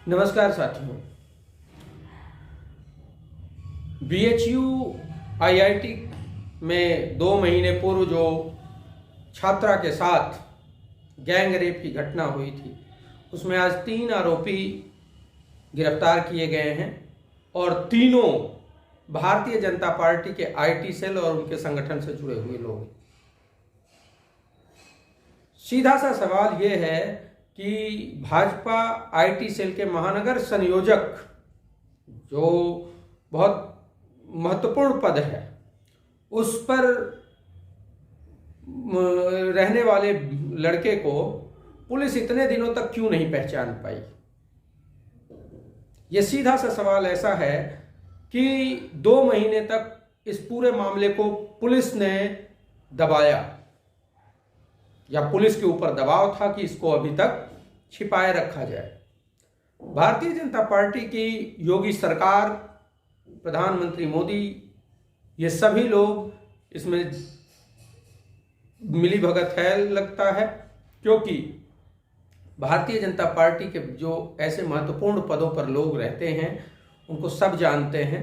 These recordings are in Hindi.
नमस्कार साथियों। बीएचयू आईआईटी में 2 महीने पूर्व जो छात्रा के साथ गैंग रेप की घटना हुई थी, उसमें आज 3 आरोपी गिरफ्तार किए गए हैं और तीनों भारतीय जनता पार्टी के आईटी सेल और उनके संगठन से जुड़े हुए लोग। सीधा सा सवाल यह है कि भाजपा आईटी सेल के महानगर संयोजक, जो बहुत महत्वपूर्ण पद है, उस पर रहने वाले लड़के को पुलिस इतने दिनों तक क्यों नहीं पहचान पाई। यह सीधा सा सवाल ऐसा है कि 2 महीने तक इस पूरे मामले को पुलिस ने दबाया, या पुलिस के ऊपर दबाव था कि इसको अभी तक छिपाए रखा जाए। भारतीय जनता पार्टी की योगी सरकार, प्रधानमंत्री मोदी, ये सभी लोग इसमें मिलीभगत है लगता है, क्योंकि भारतीय जनता पार्टी के जो ऐसे महत्वपूर्ण पदों पर लोग रहते हैं उनको सब जानते हैं।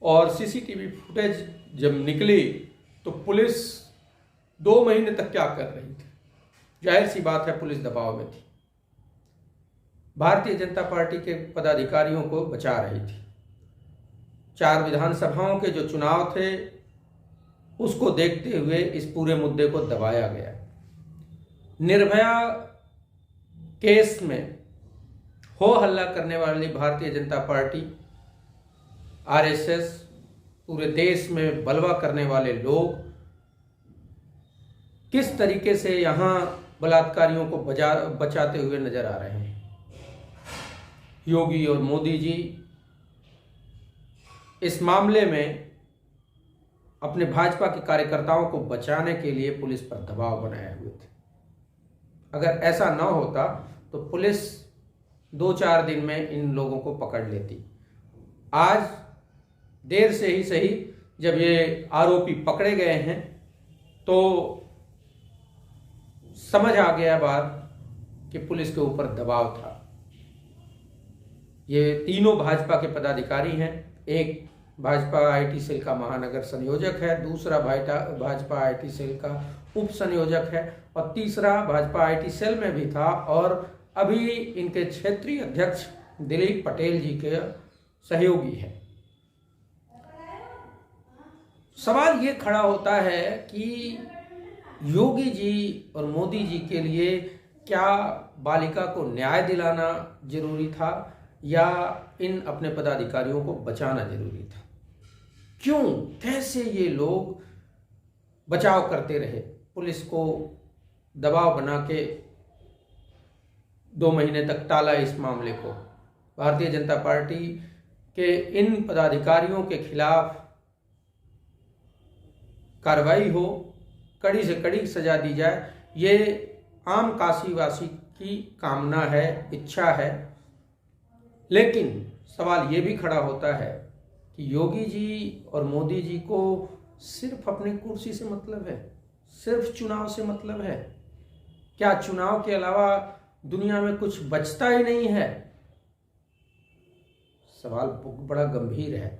और सीसीटीवी फुटेज जब निकली तो पुलिस 2 महीने तक क्या कर रही थी? जाहिर सी बात है, पुलिस दबाव में थी, भारतीय जनता पार्टी के पदाधिकारियों को बचा रही थी। 4 विधानसभाओं के जो चुनाव थे उसको देखते हुए इस पूरे मुद्दे को दबाया गया। निर्भया केस में हो हल्ला करने वाली भारतीय जनता पार्टी, आरएसएस, पूरे देश में बलवा करने वाले लोग किस तरीके से यहां बलात्कारियों को बचाते हुए नजर आ रहे हैं। योगी और मोदी जी इस मामले में अपने भाजपा के कार्यकर्ताओं को बचाने के लिए पुलिस पर दबाव बनाए हुए थे। अगर ऐसा ना होता तो पुलिस 2-4 दिन में इन लोगों को पकड़ लेती। आज देर से ही सही, जब ये आरोपी पकड़े गए हैं तो समझ आ गया बात कि पुलिस के ऊपर दबाव था। ये तीनों भाजपा के पदाधिकारी हैं। एक भाजपा आईटी सेल का महानगर संयोजक है, दूसरा भाजपा आईटी सेल का उप संयोजक है और तीसरा भाजपा आईटी सेल में भी था और अभी इनके क्षेत्रीय अध्यक्ष दिलीप पटेल जी के सहयोगी है। सवाल ये खड़ा होता है कि योगी जी और मोदी जी के लिए क्या बालिका को न्याय दिलाना जरूरी था या इन अपने पदाधिकारियों को बचाना जरूरी था? क्यों, कैसे ये लोग बचाव करते रहे, पुलिस को दबाव बना के 2 महीने तक टाला इस मामले को। भारतीय जनता पार्टी के इन पदाधिकारियों के खिलाफ कार्रवाई हो, कड़ी से कड़ी सजा दी जाए, ये आम काशीवासी की कामना है, इच्छा है। लेकिन सवाल ये भी खड़ा होता है कि योगी जी और मोदी जी को सिर्फ अपनी कुर्सी से मतलब है, सिर्फ चुनाव से मतलब है। क्या चुनाव के अलावा दुनिया में कुछ बचता ही नहीं है? सवाल बड़ा गंभीर है।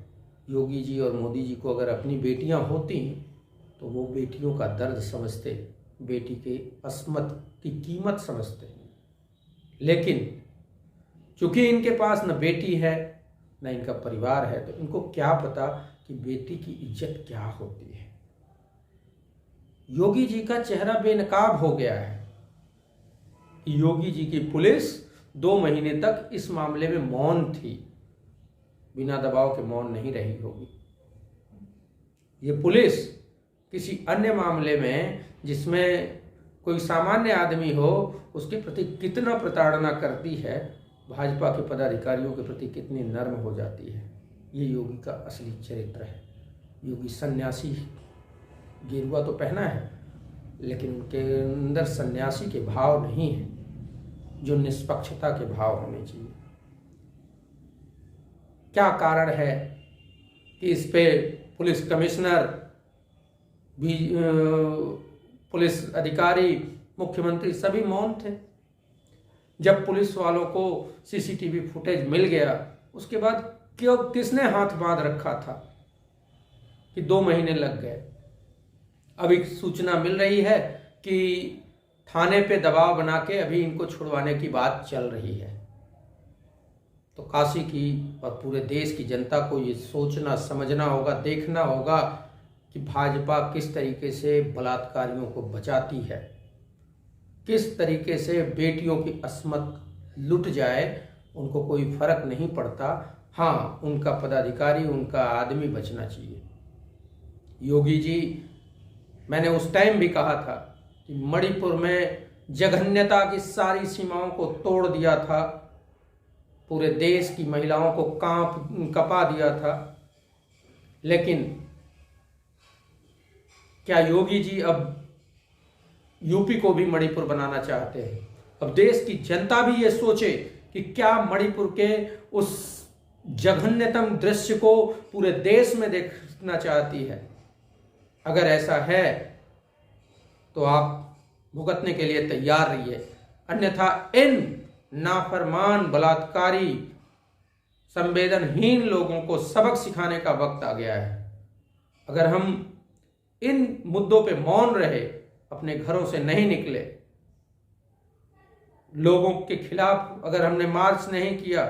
योगी जी और मोदी जी को अगर अपनी बेटियां होती तो वो बेटियों का दर्द समझते, बेटी के अस्मत की कीमत समझते। लेकिन चूंकि इनके पास न बेटी है न इनका परिवार है, तो इनको क्या पता कि बेटी की इज्जत क्या होती है। योगी जी का चेहरा बेनकाब हो गया है। योगी जी की पुलिस 2 महीने तक इस मामले में मौन थी, बिना दबाव के मौन नहीं रही होगी। ये पुलिस किसी अन्य मामले में जिसमें कोई सामान्य आदमी हो, उसके प्रति कितना प्रताड़ना करती है, भाजपा के पदाधिकारियों के प्रति कितनी नर्म हो जाती है, ये योगी का असली चरित्र है। योगी सन्यासी, गेरुआ तो पहना है, लेकिन उनके अंदर सन्यासी के भाव नहीं है, जो निष्पक्षता के भाव होने चाहिए। क्या कारण है कि इस पे पुलिस कमिश्नर भी, पुलिस अधिकारी, मुख्यमंत्री सभी मौन थे? जब पुलिस वालों को सीसीटीवी फुटेज मिल गया, उसके बाद क्यों किसने हाथ बांध रखा था कि 2 महीने लग गए। अभी सूचना मिल रही है कि थाने पे दबाव बना के अभी इनको छुड़वाने की बात चल रही है। तो काशी की और पूरे देश की जनता को ये सोचना समझना होगा, देखना होगा कि भाजपा किस तरीके से बलात्कारियों को बचाती है, किस तरीके से बेटियों की अस्मत लुट जाए उनको कोई फर्क नहीं पड़ता। हाँ, उनका पदाधिकारी, उनका आदमी बचना चाहिए। योगी जी, मैंने उस टाइम भी कहा था कि मणिपुर में जघन्यता की सारी सीमाओं को तोड़ दिया था, पूरे देश की महिलाओं को कपा दिया था। लेकिन क्या योगी जी अब यूपी को भी मणिपुर बनाना चाहते हैं? अब देश की जनता भी ये सोचे कि क्या मणिपुर के उस जघन्यतम दृश्य को पूरे देश में देखना चाहती है? अगर ऐसा है तो आप भुगतने के लिए तैयार रहिए, अन्यथा इन नाफरमान, बलात्कारी, संवेदनहीन लोगों को सबक सिखाने का वक्त आ गया है। अगर हम इन मुद्दों पे मौन रहे, अपने घरों से नहीं निकले, लोगों के खिलाफ अगर हमने मार्च नहीं किया,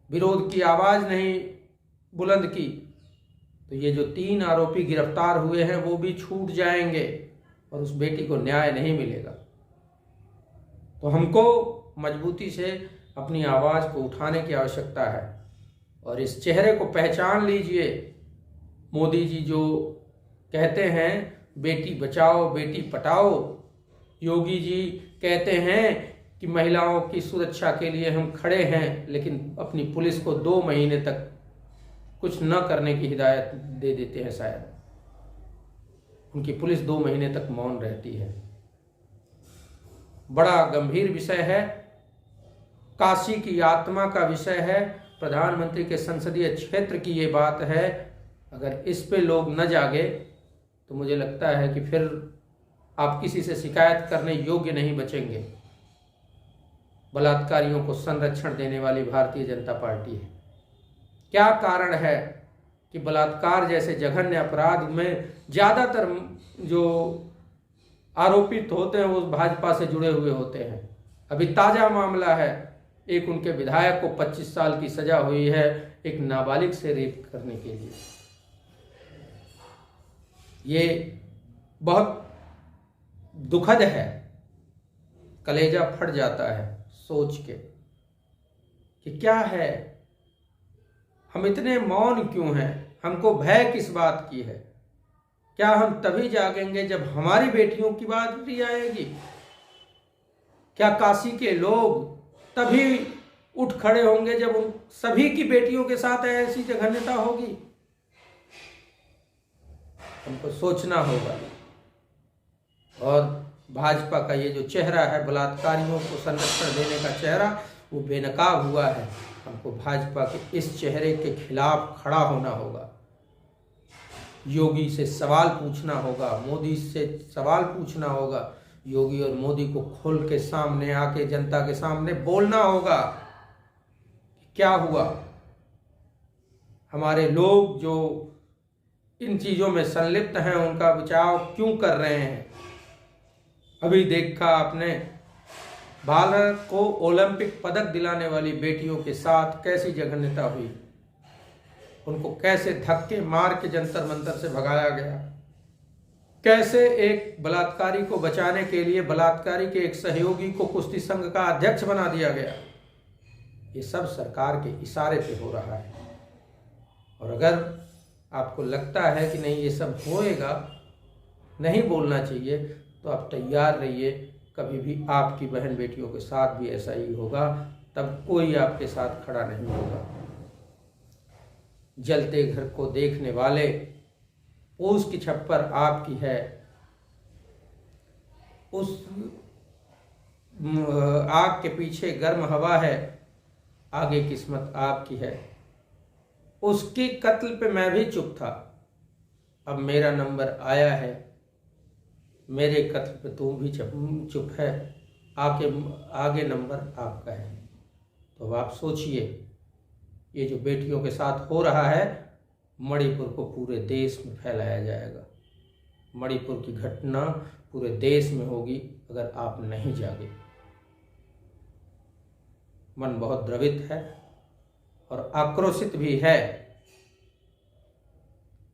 विरोध की आवाज नहीं बुलंद की, तो ये जो 3 आरोपी गिरफ्तार हुए हैं वो भी छूट जाएंगे और उस बेटी को न्याय नहीं मिलेगा। तो हमको मजबूती से अपनी आवाज को उठाने की आवश्यकता है और इस चेहरे को पहचान लीजिए। मोदी जी जो कहते हैं बेटी बचाओ बेटी पढ़ाओ, योगी जी कहते हैं कि महिलाओं की सुरक्षा के लिए हम खड़े हैं, लेकिन अपनी पुलिस को 2 महीने तक कुछ न करने की हिदायत दे देते हैं। शायद उनकी पुलिस 2 महीने तक मौन रहती है। बड़ा गंभीर विषय है, काशी की आत्मा का विषय है, प्रधानमंत्री के संसदीय क्षेत्र की ये बात है। अगर इस पे लोग न जागे तो मुझे लगता है कि फिर आप किसी से शिकायत करने योग्य नहीं बचेंगे। बलात्कारियों को संरक्षण देने वाली भारतीय जनता पार्टी है। क्या कारण है कि बलात्कार जैसे जघन्य अपराध में ज्यादातर जो आरोपित होते हैं वो भाजपा से जुड़े हुए होते हैं? अभी ताजा मामला है, एक उनके विधायक को 25 साल की सजा हुई है एक नाबालिग से रेप करने के लिए। ये बहुत दुखद है, कलेजा फट जाता है सोच के कि क्या है, हम इतने मौन क्यों हैं? हमको भय किस बात की है? क्या हम तभी जागेंगे जब हमारी बेटियों की बारी आएगी? क्या काशी के लोग तभी उठ खड़े होंगे जब उन सभी की बेटियों के साथ ऐसी जघन्यता होगी? हमको सोचना होगा। और भाजपा का ये जो चेहरा है, बलात्कारियों को संरक्षण देने का चेहरा, वो बेनकाब हुआ है। हमको भाजपा के इस चेहरे के खिलाफ खड़ा होना होगा। योगी से सवाल पूछना होगा, मोदी से सवाल पूछना होगा। योगी और मोदी को खुल के सामने आके जनता के सामने बोलना होगा क्या हुआ। हमारे लोग जो इन चीजों में संलिप्त हैं उनका बचाव क्यों कर रहे हैं? अभी देखा आपने भारत को ओलंपिक पदक दिलाने वाली बेटियों के साथ कैसी जघन्यता हुई, उनको कैसे धक्के मार के जंतर मंतर से भगाया गया, कैसे एक बलात्कारी को बचाने के लिए बलात्कारी के एक सहयोगी को कुश्ती संघ का अध्यक्ष बना दिया गया। ये सब सरकार के इशारे पे हो रहा है। और अगर आपको लगता है कि नहीं ये सब होएगा, नहीं बोलना चाहिए, तो आप तैयार रहिए, कभी भी आपकी बहन बेटियों के साथ भी ऐसा ही होगा। तब कोई आपके साथ खड़ा नहीं होगा। जलते घर को देखने वाले, पूस की छप्पर आपकी है, उस आग के पीछे गर्म हवा है, आगे किस्मत आपकी है। उसके कत्ल पे मैं भी चुप था, अब मेरा नंबर आया है, मेरे कत्ल पे तू भी चुप है। आगे नंबर आपका है। तो अब आप सोचिए, ये जो बेटियों के साथ हो रहा है, मणिपुर को पूरे देश में फैलाया जाएगा। मणिपुर की घटना पूरे देश में होगी अगर आप नहीं जागे। मन बहुत द्रवित है और आक्रोशित भी है।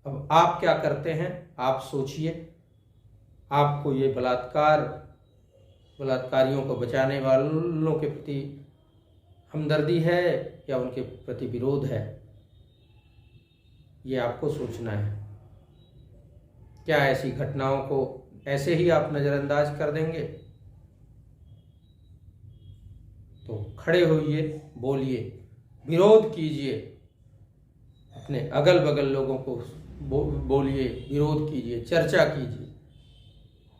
अब आप क्या करते हैं, आप सोचिए। आपको ये बलात्कारियों को बचाने वालों के प्रति हमदर्दी है या उनके प्रति विरोध है, ये आपको सोचना है। क्या ऐसी घटनाओं को ऐसे ही आप नज़रअंदाज कर देंगे? तो खड़े होइए, बोलिए, विरोध कीजिए, अपने अगल बगल लोगों को बोलिए, विरोध कीजिए, चर्चा कीजिए।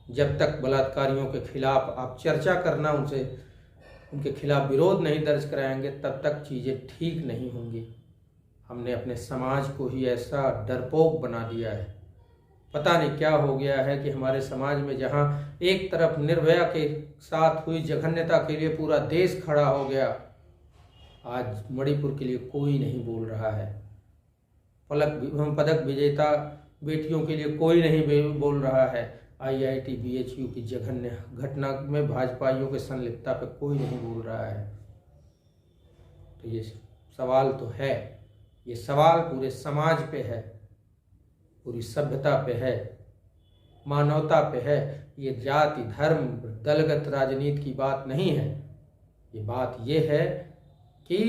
जब तक बलात्कारियों के खिलाफ आप चर्चा करना, उनके खिलाफ विरोध नहीं दर्ज कराएंगे, तब तक चीज़ें ठीक नहीं होंगी। हमने अपने समाज को ही ऐसा डरपोक बना दिया है। पता नहीं क्या हो गया है कि हमारे समाज में जहाँ एक तरफ निर्भया के साथ हुई जघन्यता के लिए पूरा देश खड़ा हो गया, आज मणिपुर के लिए कोई नहीं बोल रहा है। पदक विजेता बेटियों के लिए कोई नहीं बोल रहा है। IIT BHU की जघन्य घटना में भाजपाइयों के संलिप्तता पे कोई नहीं बोल रहा है। तो ये सवाल तो है, ये सवाल पूरे समाज पे है, पूरी सभ्यता पे है, मानवता पे है। ये जाति धर्म दलगत राजनीति की बात नहीं है। ये बात ये है कि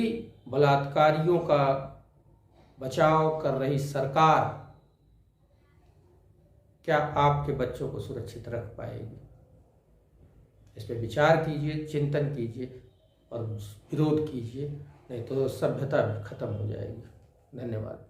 बलात्कारियों का बचाव कर रही सरकार क्या आपके बच्चों को सुरक्षित रख पाएगी? इस पर विचार कीजिए, चिंतन कीजिए और विरोध कीजिए, नहीं तो सभ्यता खत्म हो जाएगी। धन्यवाद।